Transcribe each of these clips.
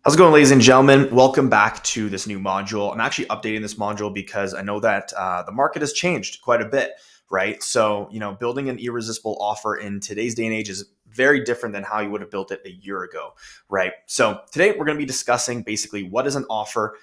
How's it going, ladies and gentlemen? Welcome back to this new module. I'm actually updating this module because I know that the market has changed quite a bit, right? So, building an irresistible offer in today's day and age is very different than how you would have built it a year ago, right? So today we're going to be discussing basically what is an offer,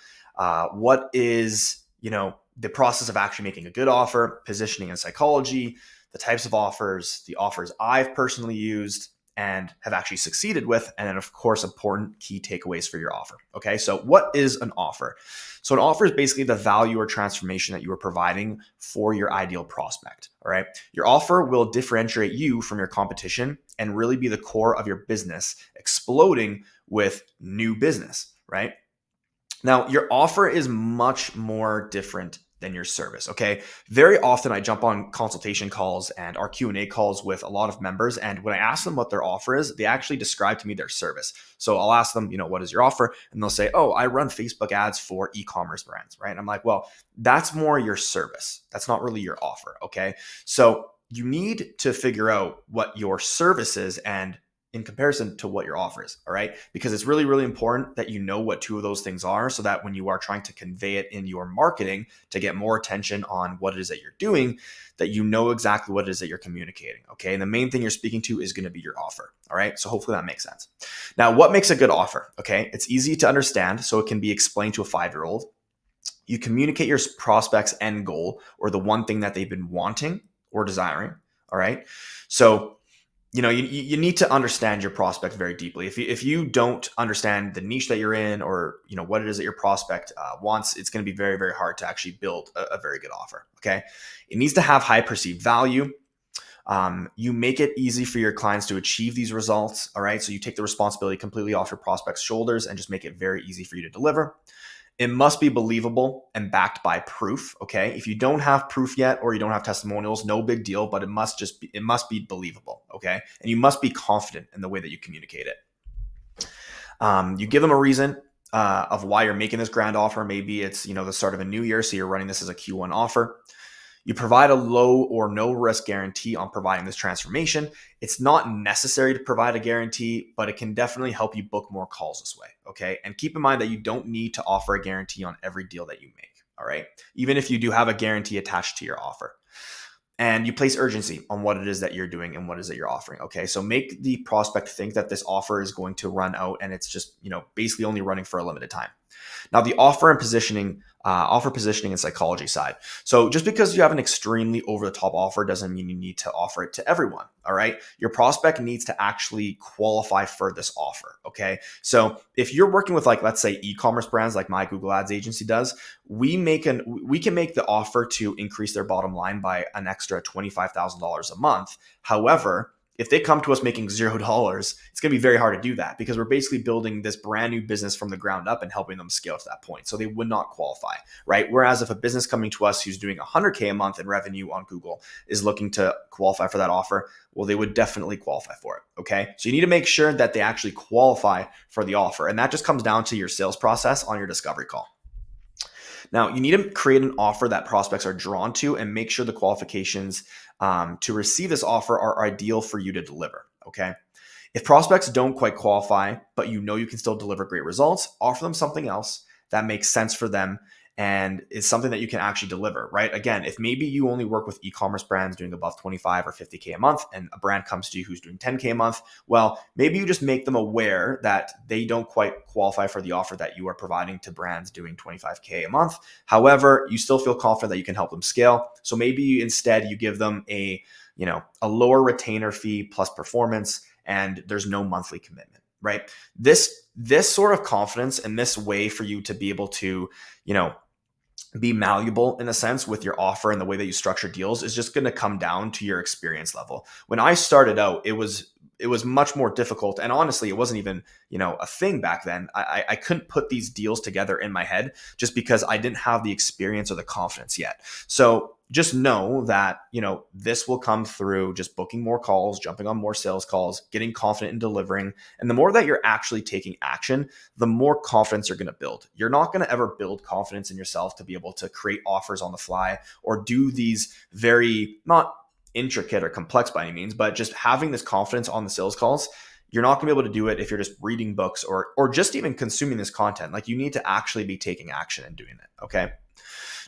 what is, the process of actually making a good offer, positioning and psychology, the types of offers, the offers I've personally used and have actually succeeded with, and then of course, important key takeaways for your offer. Okay, so what is an offer? So an offer is basically the value or transformation that you are providing for your ideal prospect. All right, your offer will differentiate you from your competition and really be the core of your business, exploding with new business. Right now, your offer is much more different than your service. Okay. Very often I jump on consultation calls and our Q&A calls with a lot of members. And when I ask them what their offer is, they actually describe to me their service. So I'll ask them, what is your offer? And they'll say, oh, I run Facebook ads for e-commerce brands. Right. And I'm like, well, that's more your service. That's not really your offer. Okay. So you need to figure out what your service is and in comparison to what your offer is. All right. Because it's really, really important that you know what two of those things are so that when you are trying to convey it in your marketing to get more attention on what it is that you're doing, that you know exactly what it is that you're communicating. Okay. And the main thing you're speaking to is going to be your offer. All right. So hopefully that makes sense. Now, what makes a good offer? Okay. It's easy to understand. So it can be explained to a 5-year-old. You communicate your prospect's end goal or the one thing that they've been wanting or desiring. All right. So you need to understand your prospect very deeply. If you don't understand the niche that you're in or, what it is that your prospect wants, it's going to be very, very hard to actually build a very good offer. Okay. It needs to have high perceived value. You make it easy for your clients to achieve these results. All right. So you take the responsibility completely off your prospect's shoulders and just make it very easy for you to deliver. It must be believable and backed by proof. Okay. If you don't have proof yet, or you don't have testimonials, no big deal, but it must be believable. Okay. And you must be confident in the way that you communicate it. You give them a reason of why you're making this grand offer. Maybe it's, the start of a new year. So you're running this as a Q1 offer. You provide a low or no risk guarantee on providing this transformation. It's not necessary to provide a guarantee, but it can definitely help you book more calls this way. Okay. And keep in mind that you don't need to offer a guarantee on every deal that you make. All right. Even if you do have a guarantee attached to your offer. And you place urgency on what it is that you're doing and what it is that you're offering. Okay. So make the prospect think that this offer is going to run out and it's just, basically only running for a limited time. Now, the offer positioning and psychology side. So just because you have an extremely over-the-top offer doesn't mean you need to offer it to everyone. All right. Your prospect needs to actually qualify for this offer. Okay. So if you're working with let's say e-commerce brands like my Google Ads agency does, we can make the offer to increase their bottom line by an extra $25,000 a month. However, if they come to us making $0, it's going to be very hard to do that because we're basically building this brand new business from the ground up and helping them scale to that point. So they would not qualify, right? Whereas if a business coming to us who's doing $100K a month in revenue on Google is looking to qualify for that offer, well, they would definitely qualify for it. Okay. So you need to make sure that they actually qualify for the offer. And that just comes down to your sales process on your discovery call. Now, you need to create an offer that prospects are drawn to and make sure the qualifications to receive this offer are ideal for you to deliver. Okay. If prospects don't quite qualify, but you can still deliver great results, offer them something else that makes sense for them and is something that you can actually deliver, right? Again, if maybe you only work with e-commerce brands doing above 25 or 50K a month and a brand comes to you who's doing 10K a month, well, maybe you just make them aware that they don't quite qualify for the offer that you are providing to brands doing 25K a month. However, you still feel confident that you can help them scale. So maybe instead you give them a lower retainer fee plus performance and there's no monthly commitment, right? This sort of confidence and this way for you to be able to, be malleable in a sense with your offer and the way that you structure deals is just going to come down to your experience level. When I started out, it was much more difficult. And honestly, it wasn't even, a thing back then. I couldn't put these deals together in my head just because I didn't have the experience or the confidence yet. So just know that, this will come through just booking more calls, jumping on more sales calls, getting confident in delivering. And the more that you're actually taking action, the more confidence you're going to build. You're not going to ever build confidence in yourself to be able to create offers on the fly or do these very not intricate or complex by any means, but just having this confidence on the sales calls. you're not going to be able to do it if you're just reading books or just even consuming this content. Like, you need to actually be taking action and doing it. Okay.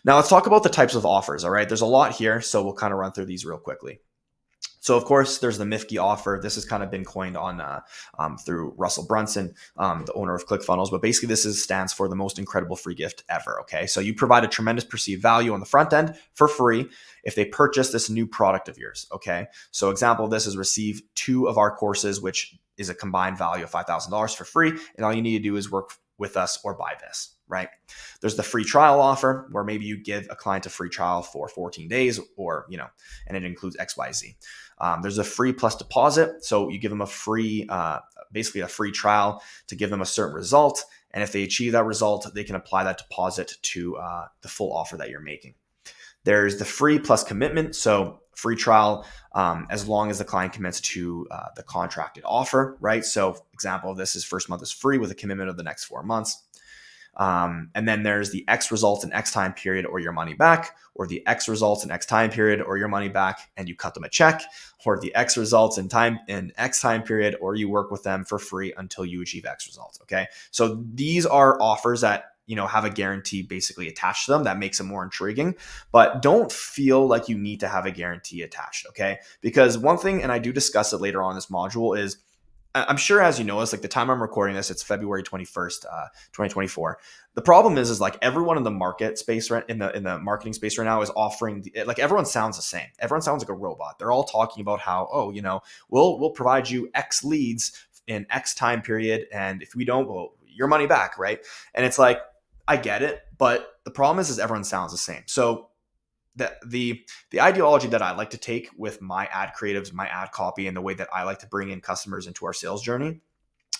Now let's talk about the types of offers. All right. There's a lot here, so we'll kind of run through these real quickly. So of course, there's the MIFG offer. This has kind of been coined on through Russell Brunson, the owner of ClickFunnels. But basically, stands for the most incredible free gift ever. Okay, so you provide a tremendous perceived value on the front end for free if they purchase this new product of yours. Okay, so example of this is receive 2 of our courses, which is a combined value of $5,000 for free, and all you need to do is work with us or buy this. Right? There's the free trial offer, where maybe you give a client a free trial for 14 days, or and it includes XYZ. There's a free plus deposit. So you give them a free, basically a free trial to give them a certain result. And if they achieve that result, they can apply that deposit to the full offer that you're making. There's the free plus commitment. So free trial, as long as the client commits to the contracted offer, right? So example of this is first month is free with a commitment of the next 4 months. And then there's the X results in X time period or your money back, or the X results in X time period or your money back and you cut them a check, or the X results in X time period or you work with them for free until you achieve X results. Okay. So these are offers that have a guarantee basically attached to them. That makes it more intriguing, but don't feel like you need to have a guarantee attached. Okay. Because one thing, and I do discuss it later on in this module, is I'm sure, as you know, it's like the time I'm recording this, it's February 21st, 2024. The problem is like everyone in the market space, right, in the marketing space right now is offering like everyone sounds the same. Everyone sounds like a robot. They're all talking about how, we'll provide you X leads in X time period, and if we don't, well, your money back, right? And it's like, I get it, but the problem is everyone sounds the same. So the ideology that I like to take with my ad creatives, my ad copy, and the way that I like to bring in customers into our sales journey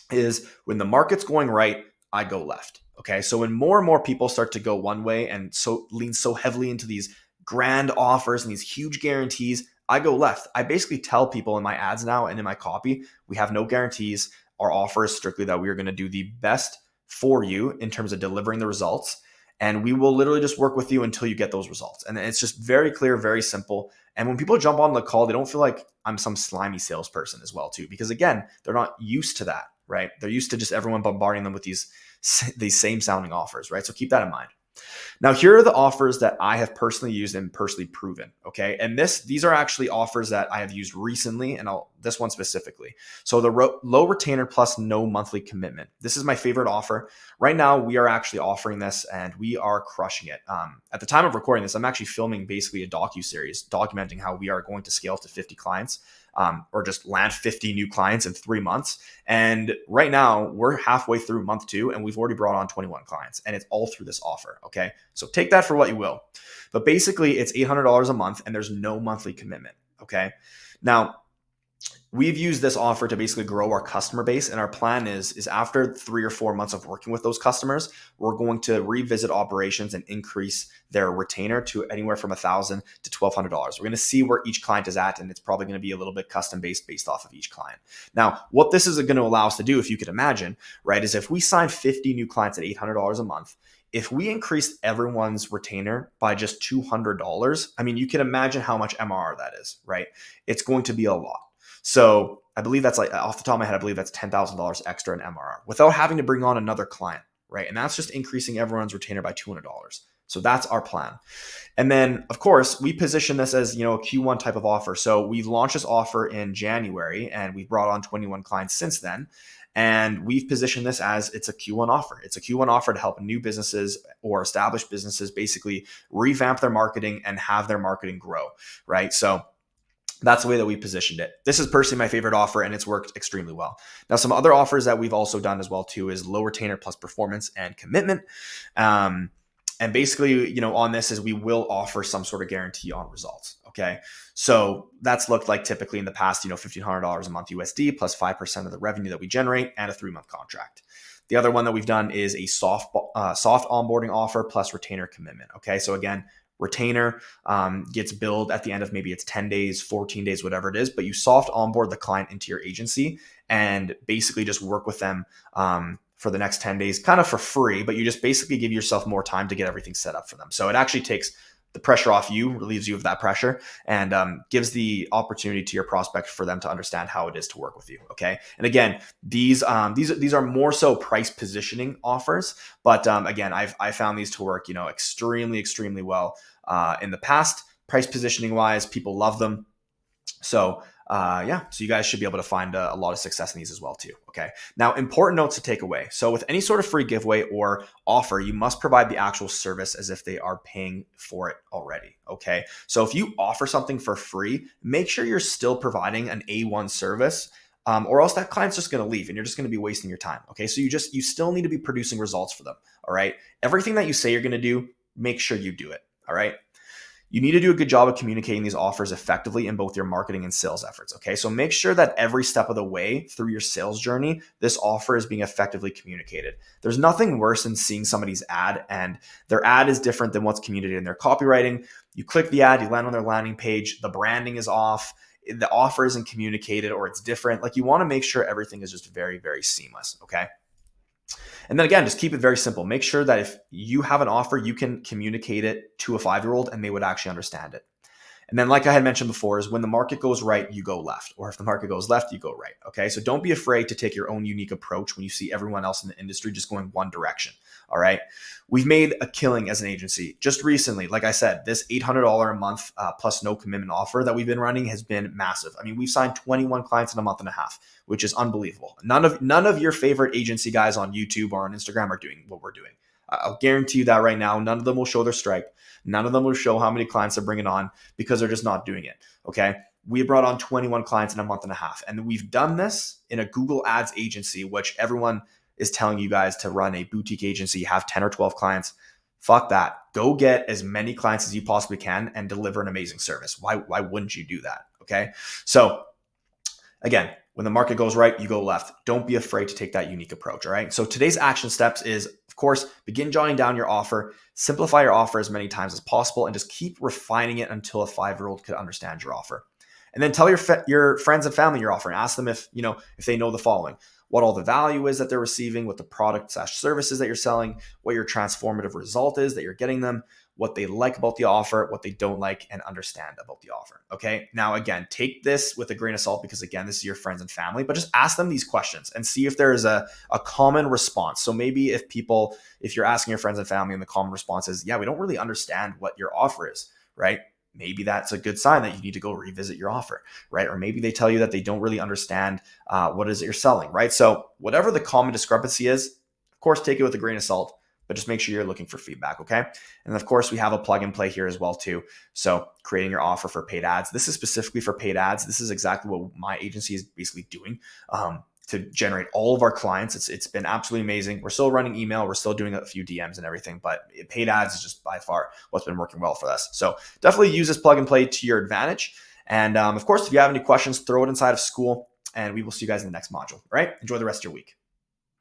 is when the market's going right, I go left. Okay. So when more and more people start to go one way and so lean so heavily into these grand offers and these huge guarantees, I go left. I basically tell people in my ads now and in my copy, we have no guarantees. Our offer is strictly that we are going to do the best for you in terms of delivering the results. And we will literally just work with you until you get those results. And it's just very clear, very simple. And when people jump on the call, they don't feel like I'm some slimy salesperson as well, too. Because again, they're not used to that, right? They're used to just everyone bombarding them with these same sounding offers, right? So keep that in mind. Now, here are the offers that I have personally used and personally proven. Okay. And these are actually offers that I have used recently, and this one specifically. So the low retainer plus no monthly commitment. This is my favorite offer. Right now, we are actually offering this and we are crushing it. At the time of recording this, I'm actually filming basically a docuseries documenting how we are going to scale to 50 clients. Or just land 50 new clients in 3 months. And right now we're halfway through month 2 and we've already brought on 21 clients, and it's all through this offer. Okay. So take that for what you will, but basically it's $800 a month and there's no monthly commitment. Okay. Now, we've used this offer to basically grow our customer base. And our plan is after 3 or 4 months of working with those customers, we're going to revisit operations and increase their retainer to anywhere from $1,000 to $1,200. We're going to see where each client is at, and it's probably going to be a little bit custom based off of each client. Now, what this is going to allow us to do, if you could imagine, right, is if we sign 50 new clients at $800 a month, if we increased everyone's retainer by just $200, I mean, you can imagine how much MRR that is, right? It's going to be a lot. So I believe that's like off the top of my head, I believe that's $10,000 extra in MRR without having to bring on another client, right? And that's just increasing everyone's retainer by $200. So that's our plan. And then of course we position this as, a Q1 type of offer. So we've launched this offer in January and we've brought on 21 clients since then. And we've positioned this as it's a Q1 offer. It's a Q1 offer to help new businesses or established businesses basically revamp their marketing and have their marketing grow, right? So that's the way that we positioned it. This is personally my favorite offer and it's worked extremely well. Now, some other offers that we've also done as well too is low retainer plus performance and commitment. And basically, on this is we will offer some sort of guarantee on results. Okay. So that's looked like typically in the past, $1,500 a month USD plus 5% of the revenue that we generate and a 3-month contract. The other one that we've done is a soft onboarding offer plus retainer commitment. Okay. So again, retainer gets billed at the end of maybe it's 10 days, 14 days, whatever it is, but you soft onboard the client into your agency and basically just work with them for the next 10 days, kind of for free, but you just basically give yourself more time to get everything set up for them. So it actually takes the pressure off you, relieves you of that pressure, and gives the opportunity to your prospect for them to understand how it is to work with you. Okay. And again, these are more so price positioning offers, but again, I found these to work, extremely well in the past. Price positioning wise, people love them. So so you guys should be able to find a lot of success in these as well too. Okay. Now, important notes to take away. So with any sort of free giveaway or offer, you must provide the actual service as if they are paying for it already. Okay. So if you offer something for free, make sure you're still providing an A1 service. Or else that client's just going to leave and you're just going to be wasting your time. Okay. So you still need to be producing results for them. All right. Everything that you say you're going to do, make sure you do it. All right. You need to do a good job of communicating these offers effectively in both your marketing and sales efforts. Okay. So make sure that every step of the way through your sales journey, this offer is being effectively communicated. There's nothing worse than seeing somebody's ad and their ad is different than what's communicated in their copywriting. You click the ad, you land on their landing page, the branding is off, the offer isn't communicated or it's different. Like you want to make sure everything is just very, very seamless. Okay. And then again, just keep it very simple. Make sure that if you have an offer, you can communicate it to a 5-year-old and they would actually understand it. And then like I had mentioned before is when the market goes right, you go left. Or if the market goes left, you go right. Okay. So don't be afraid to take your own unique approach when you see everyone else in the industry just going one direction. All right. We've made a killing as an agency. Just recently, like I said, this $800 a month plus no commitment offer that we've been running has been massive. I mean, we've signed 21 clients in a month and a half, which is unbelievable. None of your favorite agency guys on YouTube or on Instagram are doing what we're doing. I'll guarantee you that right now. None of them will show their stripe. None of them will show how many clients they're bringing on because they're just not doing it. Okay. We brought on 21 clients in a month and a half. And we've done this in a Google Ads agency, which everyone is telling you guys to run a boutique agency, have 10 or 12 clients. Fuck that. Go get as many clients as you possibly can and deliver an amazing service. Why wouldn't you do that? Okay. So again, when the market goes right, you go left. Don't be afraid to take that unique approach. All right. So today's action steps is, of course, begin jotting down your offer, simplify your offer as many times as possible, and just keep refining it until a 5-year-old could understand your offer. And then tell your friends and family your offer and ask them if they know the following: what all the value is that they're receiving, what the product/services that you're selling, what your transformative result is that you're getting them, what they like about the offer, what they don't like and understand about the offer. Okay. Now, again, take this with a grain of salt because again, this is your friends and family, but just ask them these questions and see if there is a common response. So maybe if you're asking your friends and family and the common response is, yeah, we don't really understand what your offer is, right? Maybe that's a good sign that you need to go revisit your offer, right? Or maybe they tell you that they don't really understand what is it you're selling, right? So whatever the common discrepancy is, of course, take it with a grain of salt, but just make sure you're looking for feedback, okay? And of course, we have a plug and play here as well too. So creating your offer for paid ads. This is specifically for paid ads. This is exactly what my agency is basically doing to generate all of our clients. It's been absolutely amazing. We're still running email. We're still doing a few DMs and everything, but paid ads is just by far what's been working well for us. So definitely use this plug and play to your advantage. And of course, if you have any questions, throw it inside of school and we will see you guys in the next module. All right? Enjoy the rest of your week.